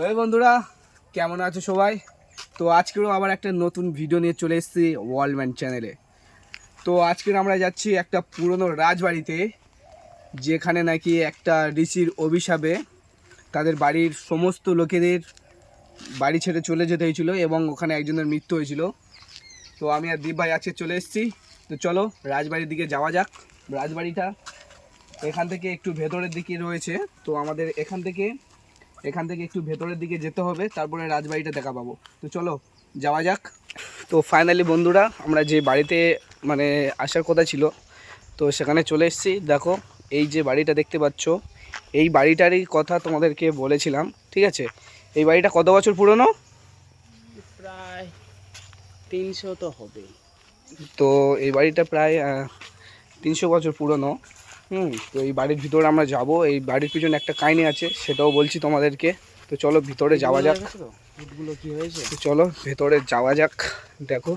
হে বন্ধুরা, কেমন আছো সবাই? তো আজকেরও আবার একটা নতুন ভিডিও নিয়ে চলে এসেছি ওয়ার্ল্ডম্যান চ্যানেলে। তো আজকের আমরা যাচ্ছি একটা পুরনো রাজবাড়িতে, যেখানে নাকি একটা ঋষির অভিশাপে তাদের বাড়ির সমস্ত লোকেদের বাড়ি ছেড়ে চলে যেতে হয়েছিল এবং ওখানে একজনের মৃত্যু হয়েছিল। তো আমি আর দীপ ভাই আজকে চলে এসেছি। তো চলো রাজবাড়ির দিকে যাওয়া যাক। রাজবাড়িটা এখান থেকে একটু ভেতরের দিকে রয়েছে, তো আমাদের এখান থেকে একটু ভেতরের দিকে যেতে হবে, তারপরে রাজবাড়িটা দেখা পাবো। তো চলো যাওয়া যাক। তো ফাইনালি বন্ধুরা, আমরা যে বাড়িতে মানে আসার কথা ছিল, তো সেখানে চলে এসেছি। দেখো এই যে বাড়িটা দেখতে পাচ্ছ, এই বাড়িটারই কথা তোমাদেরকে বলেছিলাম, ঠিক আছে? এই বাড়িটা কত বছর পুরনো? প্রায় 300 তো হবে। তো এই বাড়িটা প্রায় 300 বছর পুরনো। তো এই বাড়ির ভিতরে আমরা যাব। এই বাড়ির পিছনে একটা কাহিনী আছে, সেটাও বলছি তোমাদেরকে। তো চলো ভিতরে যাওয়া যাক। ইটগুলো কি হয়েছে? তো চলো ভেতরে যাওয়া যাক। দেখো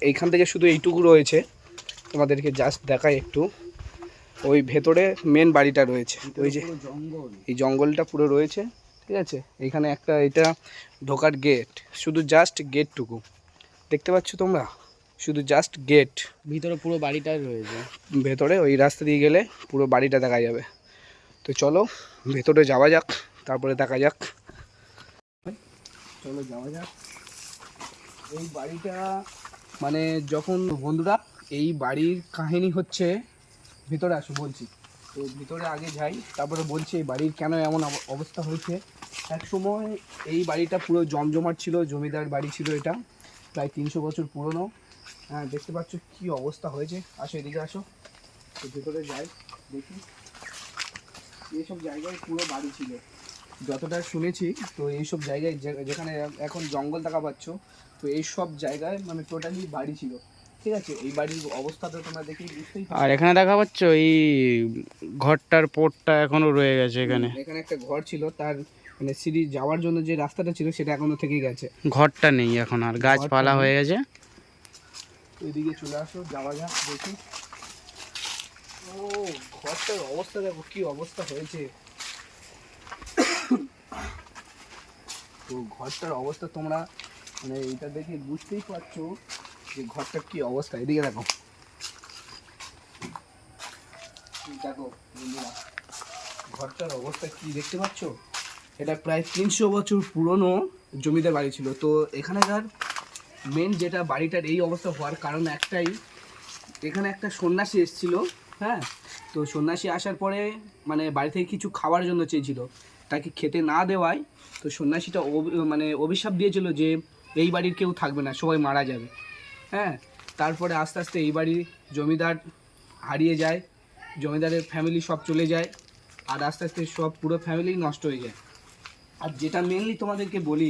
এইখান থেকে শুধু এইটুকু রয়েছে, তোমাদেরকে জাস্ট দেখাই একটু। ওই ভেতরে মেন বাড়িটা রয়েছে, ওই যে জঙ্গল, এই জঙ্গলটা পুরো রয়েছে, ঠিক আছে? এইখানে একটা এটা ঢোকার গেট, শুধু জাস্ট গেটটুকু দেখতে পাচ্ছ তোমরা, শুধু জাস্ট গেট। ভিতরে পুরো বাড়িটাই রয়েছে। ভেতরে ওই রাস্তা দিয়ে গেলে পুরো বাড়িটা দেখা যাবে। তো চলো ভেতরে যাওয়া যাক, তারপরে দেখা যাক। চলো যাওয়া যাক। এই বাড়িটা মানে যখন বন্ধুরা, এই বাড়ির কাহিনী হচ্ছে, ভিতরে আসো বলছি। তো ভিতরে আগে যাই, তারপরে বলছি এই বাড়ির কেন এমন অবস্থা হয়েছে। এক সময় এই বাড়িটা পুরো জমজমাট ছিল, জমিদার বাড়ি ছিল এটা, প্রায় 300 বছর পুরনো। হ্যাঁ, দেখতে পাচ্ছ কি অবস্থা হয়েছে। আসো এদিকে আসো, তো ভেতরে যাই দেখি। এইসব জায়গায় পুরো বাড়ি ছিল যতটা শুনেছি। তো এইসব জায়গায় যেখানে এখন জঙ্গল দেখা পাচ্ছ, তো এই সব জায়গায় মানে টোটালি বাড়ি ছিল, ঠিক আছে? এই বাড়ির অবস্থাটা তোমরা দেখেই বুঝতেই পারছো। আর এখানে দেখা পাচ্ছ এই ঘরটার পোটটা এখনো রয়ে গেছে। এখানে একটা ঘর ছিল, তার মানে সিঁড়ি যাওয়ার জন্য যে রাস্তাটা ছিল সেটা এখনো থেকে গেছে। ঘরটা নেই এখন, আর গাছপালা হয়ে গেছে। এদিকে চলে আসো, যাওয়া যাক দেখি। ও, ঘরটার অবস্থা দেখো কি অবস্থা হয়েছে। তো ঘরটার অবস্থা তোমরা মানে এটা দেখে বুঝতেই পারছো যে ঘরটার কি অবস্থা। এদিকে দেখো, দেখো বন্ধুরা, ঘরটার অবস্থা কি দেখতে পাচ্ছ। এটা প্রায় 300 বছর পুরনো জমিদার বাড়ি ছিল। তো এখানকার মেন যেটা বাড়িটার এই অবস্থা হওয়ার কারণ একটাই, এখানে একটা সন্ন্যাসী এসেছিল। হ্যাঁ, তো সন্ন্যাসী আসার পরে মানে বাড়ি থেকে কিছু খাওয়ার জন্য চেয়েছিল, তাকে খেতে না দেওয়ায় তো সন্ন্যাসীটা মানে অভিশাপ দিয়েছিল যে এই বাড়ির কেউ থাকবে না, সবাই মারা যাবে। হ্যাঁ, তারপরে আস্তে আস্তে এই বাড়ির জমিদার হারিয়ে যায়, জমিদারের ফ্যামিলি সব চলে যায়, আর আস্তে আস্তে সব পুরো ফ্যামিলি নষ্ট হয়ে যায়। আর যেটা মেনলি তোমাদেরকে বলি,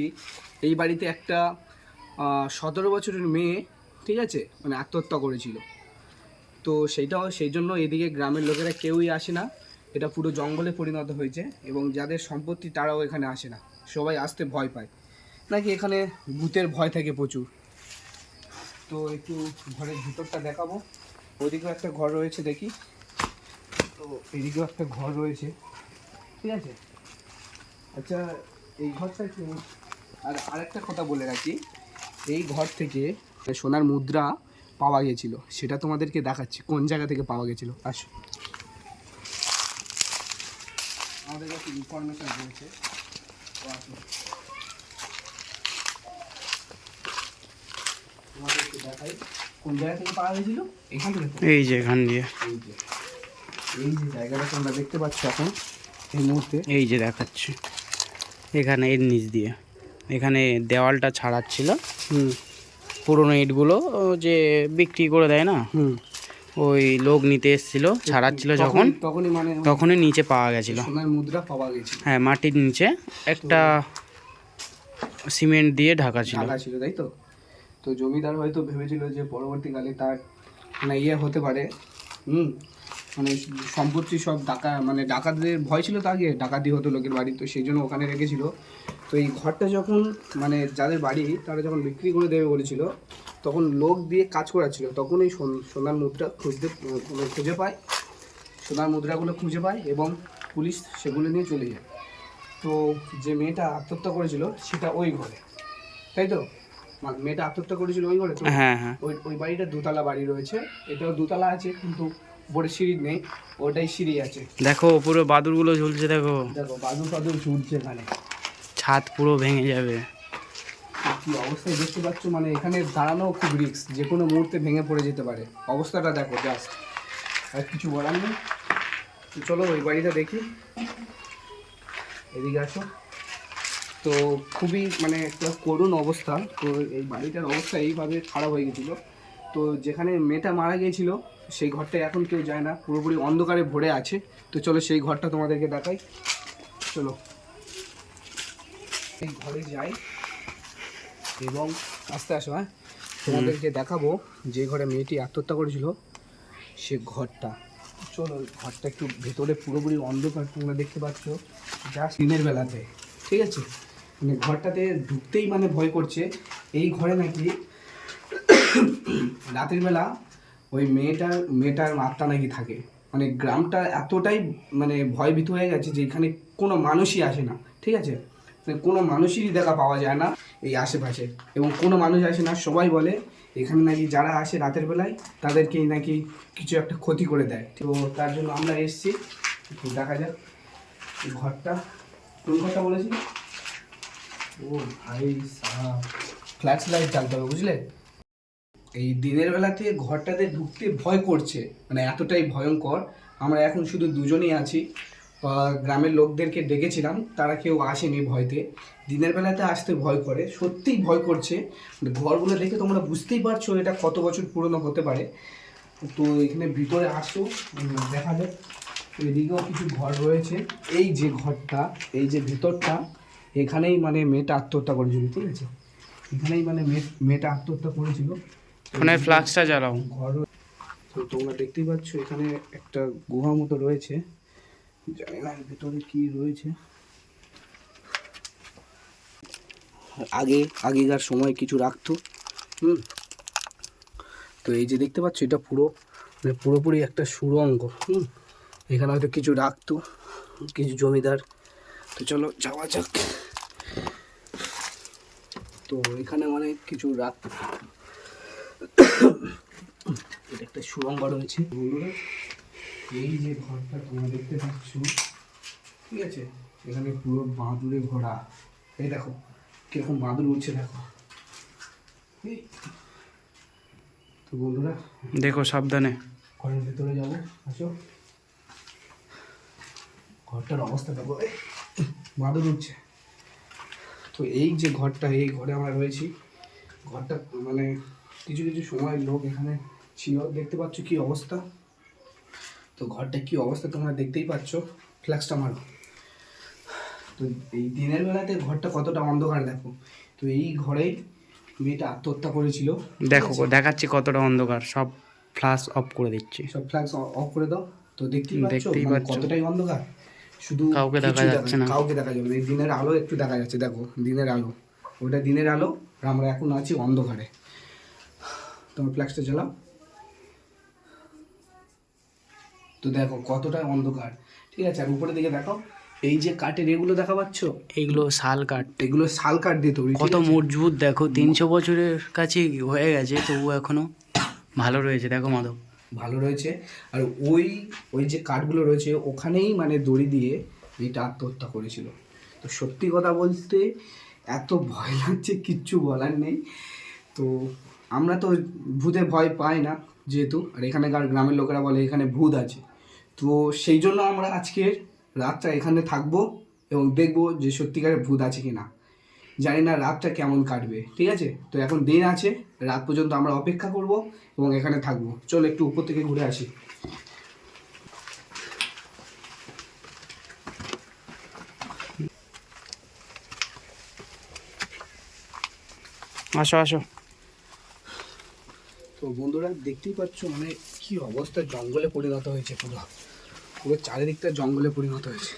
এই বাড়িতে একটা 17 বছরের মেয়ে, ঠিক আছে, মানে আত্মহত্যা করেছিল। তো সেই জন্য এদিকে গ্রামের লোকেরা কেউই আসে না, এটা পুরো জঙ্গলে পরিণত হয়েছে। এবং যাদের সম্পত্তি তারাও এখানে আসে না, সবাই আসতে ভয় পায়, নাকি এখানে ভূতের ভয় থাকে প্রচুর। তো একটু ঘরের ভিতরটা দেখাবো। ওইদিকেও একটা ঘর রয়েছে দেখি, তো এদিকেও একটা ঘর রয়েছে, ঠিক আছে? আচ্ছা, এই ঘরটা কি? আর আরেকটা কথা বলে রাখি, এই ঘর থেকে সোনার মুদ্রা পাওয়া গেছিল, সেটা তোমাদেরকে দেখাচ্ছি কোন জায়গা থেকে পাওয়া গেছিল। আসো, আমাদের কাছে ইনফরমেশন রয়েছে, তো আসো তোমাদেরকে দেখাই কোন জায়গা থেকে পাওয়া গেছিল। এখান থেকে, এই যে এখান দিয়ে, এই যে জায়গাটা তোমরা দেখতে পাচ্ছ এখন এই মুহূর্তে, এই যে দেখাচ্ছি এখানে এর নিচ দিয়ে, এখানে দেওয়ালটা ছাড়াচ্ছিল। পুরোনো ইটগুলো যে বিক্রি করে দেয় না, ওই লোক নিতে এসেছিল, ছাড়াচ্ছিল যখন, তখনই নিচে পাওয়া গেছিল সোনার মুদ্রা পাওয়া গেছিল। হ্যাঁ, মাটির নিচে একটা সিমেন্ট দিয়ে ঢাকা ছিল, তাই তো? তো জমিদার হয়তো ভেবেছিল যে পরবর্তীকালে তার মানে ইয়ে হতে পারে, মানে সম্পত্তি সব মানে ডাকাতদের ভয় ছিল, তো আগে ডাকাতি হতো লোকের বাড়ি, তো সেই জন্য ওখানে রেখেছিল। তো এই ঘরটা যখন মানে যাদের বাড়ি তারা যখন বিক্রি করে দেবে বলেছিল, তখন লোক দিয়ে কাজ করাচ্ছিল, তখন এই সোনার মুদ্রা খুঁজে পায়, সোনার মুদ্রাগুলো খুঁজে পায় এবং পুলিশ সেগুলো নিয়ে চলে যায়। তো যে মেয়েটা আত্মহত্যা করেছিল সেটা ওই ঘরে, তাই তো? মানে মেয়েটা আত্মহত্যা করেছিল ওই ঘরে তো? হ্যাঁ হ্যাঁ। ওই বাড়িটা দোতলা বাড়ি রয়েছে, এটাও দোতলা আছে কিন্তু উপরে সিঁড়ি নেই, ওটাই সিঁড়ি আছে। দেখো পুরো বাদুরগুলো ঝুলছে, দেখো দেখো বাদুর ফাদুর ঝুলছে এখানে, ছাদ পুরো ভেঙে যাবে। কি অবস্থায় দেখতে পাচ্ছ, মানে এখানে দাঁড়ানো খুব রিস্ক, যে কোনো মুহূর্তে ভেঙে পড়ে যেতে পারে। অবস্থাটা দেখো জাস্ট, আর কিছু বলার নেই। তো চলো ওই বাড়িটা দেখি, এদিকে আসো। তো খুবই মানে একটা করুণ অবস্থা। তো এই বাড়িটার অবস্থা এইভাবে খারাপ হয়ে গেছিলো। তো যেখানে মেয়েটা মারা গিয়েছিল সেই ঘরটায় এখন কেউ যায় না, পুরোপুরি অন্ধকারে ভরে আছে। তো চলো সেই ঘরটা তোমাদেরকে দেখাই, চলো এই ঘরে যাই এবং আস্তে আসো। হ্যাঁ, তোমাদেরকে দেখাবো যে ঘরে মেয়েটি আত্মহত্যা করেছিল সে ঘরটা। চলো ঘরটা একটু ভেতরে পুরোপুরি অন্ধকার, তোমরা দেখতে পাচ্ছ জাস্ট দিনের বেলাতে, ঠিক আছে? মানে ঘরটাতে ঢুকতেই মানে ভয় করছে। এই ঘরে নাকি রাতের বেলা ওই মেয়েটার আত্মা নাকি থাকে। মানে গ্রামটা এতটাই মানে ভয়ভীত হয়ে গেছে যে এখানে কোনো মানুষই আসে না, ঠিক আছে? মানে কোনো মানুষেরই দেখা পাওয়া যায় না এই আশেপাশে, এবং কোনো মানুষ আসে না। সবাই বলে এখানে নাকি যারা আসে রাতের বেলায় তাদেরকেই নাকি কিছু একটা ক্ষতি করে দেয়। তো তার জন্য আমরা এসেছি, দেখা যাক এই ঘরটা। কোন ঘরটা বলেছি? ও ভাই সাহেব, ফ্ল্যাশ লাইট জ্বালতে হবে, বুঝলে? এই দিনের বেলাতে ঘরটাতে ঢুকতে ভয় করছে, মানে এতটাই ভয়ঙ্কর। আমরা এখন শুধু দুজনেই আছি, গ্রামের লোকদেরকে ডেকেছিলাম, তারা কেউ আসেনি ভয়তে। দিনের বেলাতে আসতে ভয় করে, সত্যিই ভয় করছে। ঘরগুলো দেখে তোমরা বুঝতেই পারছো এটা কত বছর পুরনো হতে পারে। তো এখানে ভিতরে আসো, দেখা যাক। এদিকেও কিছু ঘর রয়েছে। এই যে ঘরটা, এই যে ভিতরটা, এখানেই মানে মেয়েটা আত্মহত্যা করেছিল, ঠিক আছে? এখানেই মানে মেয়েটা আত্মহত্যা করেছিল। ফোনের ফ্লাক্সটা জ্বালাও। ঘর, তো তোমরা দেখতেই পাচ্ছ এখানে একটা গুহা মতো রয়েছে, জানি না এর ভিতরে কি রয়েছে। আগেকার সময় কিছু রাখতো। তো এই যে দেখতে পাচ্ছ এটা পুরো মানে পুরোপুরি একটা সুড়ঙ্গ। এখানে হয়তো কিছু রাখতো কিছু জমিদার। তো চলো যাওয়া যাক। তো এখানে মানে কিছু রাখতো, এটা একটা সুড়ঙ্গ রয়েছে। এই যে ঘরটা তোমরা দেখতে পাচ্ছ, ঠিক আছে? এখানে পুরো বাঁদুরে ভরা। এই দেখো কিরকম বাঁদুর উঠছে, দেখো। তো বন্ধুরা দেখো সাবধানে। ঘরের ভেতরে যাবো, আসো। ঘরটার অবস্থা দেখো, বাঁদুর উঠছে। তো এই যে ঘরটা, এই ঘরে আমরা রয়েছি। ঘরটা মানে কিছু কিছু সময় লোক এখানে ছিল, দেখতে পাচ্ছ কি অবস্থা। তো ঘরটা কি অবস্থা তোমরা দেখতেই পাচ্ছ। ফ্ল্যাক্সটা মারো। তো এই দিনের বেলাতে ঘরটা কতটা অন্ধকার দেখো। তো এই ঘরেই মেয়েটা আত্মহত্যা করেছিল। দেখো দেখাচ্ছি কতটা অন্ধকার, সব ফ্ল্যাশ অফ করে দিচ্ছি। সব ফ্ল্যাক্স অফ করে দাও। তো দেখতেই পাচ্ছ দেখতেই মানে পাচ্ছ। কতটাই অন্ধকার, শুধু কাউকে দেখা কিছুই যাচ্ছে না। কাউকে দেখা যাবে না। এই দিনের আলো একটু দেখা যাচ্ছে, দেখো দিনের আলো, ওটা দিনের আলো, আর আমরা এখন আছি অন্ধকারে। তোমার ফ্ল্যাক্সটা জ্বালাও। তো দেখো কতটা অন্ধকার, ঠিক আছে? আর উপরের দিকে দেখো এই যে কাঠের এগুলো দেখা পাচ্ছ, এইগুলো শাল কাঠ, এগুলো শাল কাঠ দিয়ে তৈরি। কত মজবুত দেখো, 300 বছরের কাছে হয়ে গেছে, তবু এখনো ভালো রয়েছে। দেখো মাধব, ভালো রয়েছে। আর ওই ওই যে কাঠগুলো রয়েছে ওখানেই মানে দড়ি দিয়ে এটা আত্মহত্যা করেছিল। তো সত্যি কথা বলতে এত ভয় লাগছে, কিচ্ছু বলার নেই। তো আমরা তো ভূতে ভয় পাই না যেহেতু, আর এখানকার গ্রামের লোকেরা বলে এখানে ভূত আছে। তো সেই জন্য আমরা আজকের রাতটা এখানে থাকবো এবং দেখবো যে সত্যিকারের ভূত আছে কি না। জানি না রাতটা কেমন কাটবে, ঠিক আছে? তো এখন দিন আছে, রাত পর্যন্ত আমরা অপেক্ষা করব এবং এখানে থাকবো। চলো একটু উপর থেকে ঘুরে আসি। আসো আসো। তো বন্ধুরা দেখতেই পাচ্ছ মানে কি অবস্থা, জঙ্গলে পরিণত হয়েছে, পুরো পুরো চারিদিকটা জঙ্গলে পরিণত হয়েছে।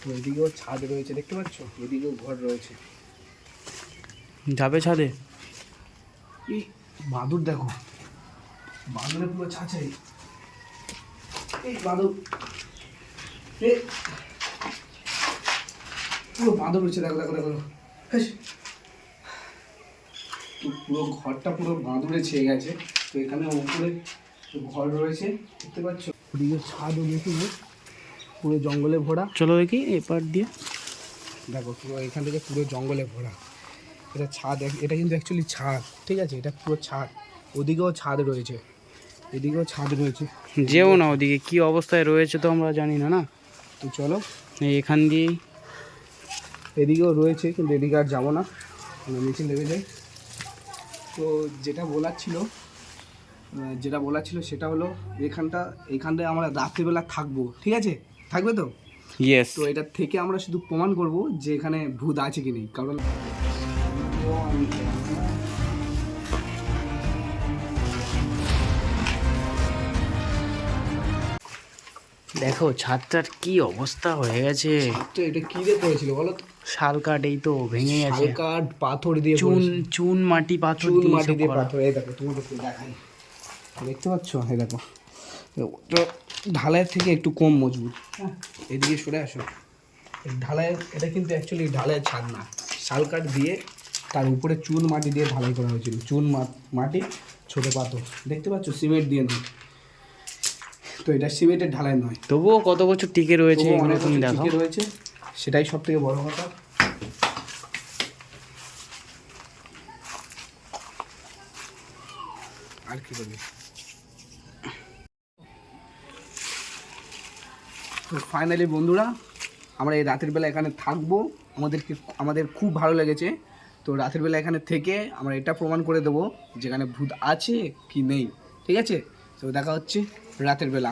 তো এদিকেও ছাদ রয়েছে, দেখতে পাচ্ছ, এদিকেও ঘর রয়েছে। যাবে ছাদে? এই বাদুর দেখো, বাদুরে পুরো ছাঁচাই। এই বাদুর, পুরো বাঁদর রয়েছে, দেখো দেখো দেখো। হেস। তো পুরো ঘরটা পুরো বাঁদরে ছেয়ে গেছে। তো এখানে উপরে ঘর রয়েছে, দেখতে পাচ্ছ। ওদিকে ছাদও দেখি, পুরো জঙ্গলে ভরা। চলো দেখি এপার দিয়ে। দেখো পুরো এখান থেকে পুরো জঙ্গলে ভরা। এটা ছাদ, এটা কিন্তু অ্যাকচুয়ালি ছাদ, ঠিক আছে, এটা পুরো ছাদ। ওদিকেও ছাদ রয়েছে, এদিকেও ছাদ রয়েছে। যেও না ওদিকে, কি অবস্থায় রয়েছে তো আমরা জানি না, না? তো চলো এখান দিয়েই। এদিকেও রয়েছে, কিন্তু এদিকে আর যাবো না, নিচে নেমে যাই। তো যেটা বলার ছিল সেটা হলো এখানটায় আমরা রাত্রিবেলা থাকবো, ঠিক আছে? থাকবে তো? ইয়েস। তো এটা থেকে আমরা শুধু প্রমাণ করব যে এখানে ভূত আছে কি নেই, কারণ দেখো ছাদটার কি অবস্থা হয়ে গেছে। তো এটা কি দিয়ে করেছিল বলো তো? শাল কাঠ, এই তো ভেঙে গেছে। কাঠ পাথর দিয়ে চুন মাটি পাথর চুন দিয়ে মাটি সব দিয়ে করা। পাথর। এই দেখো, তোমাকে একটু দেখাই, দেখতে পাচ্ছ? এই দেখো, ওটা ঢালাইয়ের থেকে একটু কম মজবুত। হ্যাঁ, এদিকে সরে আসো। ঢালাইয়ের, এটা কিন্তু অ্যাকচুয়ালি ঢালাইয়ের ছাদ না, শাল কাঠ দিয়ে তার উপরে চুন মাটি দিয়ে ঢালাই করা হয়েছিল। চুন মাটি, ছোটো পাথর, দেখতে পাচ্ছ? সিমেন্ট দিয়ে নয়। তো এটা সিমেন্টের ঢালাই নয়, তবুও কত বছর টিকে রয়েছে তবুও এগুলো অনেক তুমি বছর দেখো। টিকে রয়েছে, সেটাই সব থেকে বড় কথা। আর কি বলি, তো ফাইনালি বন্ধুরা, আমরা এই রাতের বেলা এখানে থাকবো। আমাদের খুব ভালো লেগেছে। তো রাতের বেলা এখানে থেকে আমরা এটা প্রমাণ করে দেবো যেখানে ভূত আছে কি নেই, ঠিক আছে? তো দেখা হচ্ছে রাতের বেলা।